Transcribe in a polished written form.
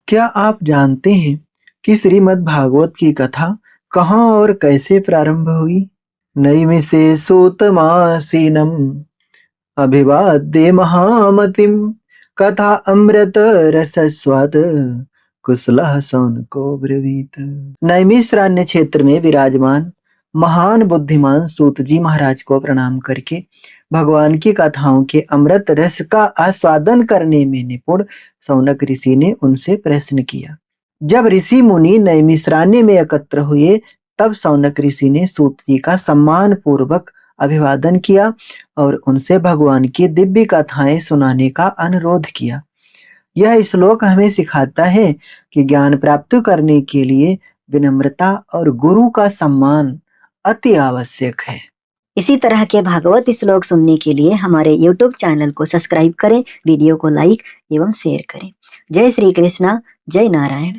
क्या आप जानते हैं कि श्रीमद् भागवत की कथा कहाँ और कैसे प्रारंभ हुई? नैमिषे सूतमासीनम् अभिवाद्य महामतिं कथा अमृत रसस्वाद कुशलः शौनको ब्रवीत। नैमिषारण्य क्षेत्र में विराजमान महान बुद्धिमान सूत जी महाराज को प्रणाम करके भगवान की कथाओं के अमृत रस का आस्वादन करने में निपुण शौनक ऋषि ने उनसे प्रश्न किया। जब ऋषि मुनि नैमिषारण्य में एकत्र हुए तब शौनक ऋषि ने सूत जी का सम्मान पूर्वक अभिवादन किया और उनसे भगवान की दिव्य कथाएं सुनाने का अनुरोध किया। यह श्लोक हमें सिखाता है कि ज्ञान प्राप्त करने के लिए विनम्रता और गुरु का सम्मान अति आवश्यक है। इसी तरह के भागवत श्लोक सुनने के लिए हमारे YouTube चैनल को सब्सक्राइब करें, वीडियो को लाइक एवं शेयर करें। जय श्री कृष्णा, जय नारायण।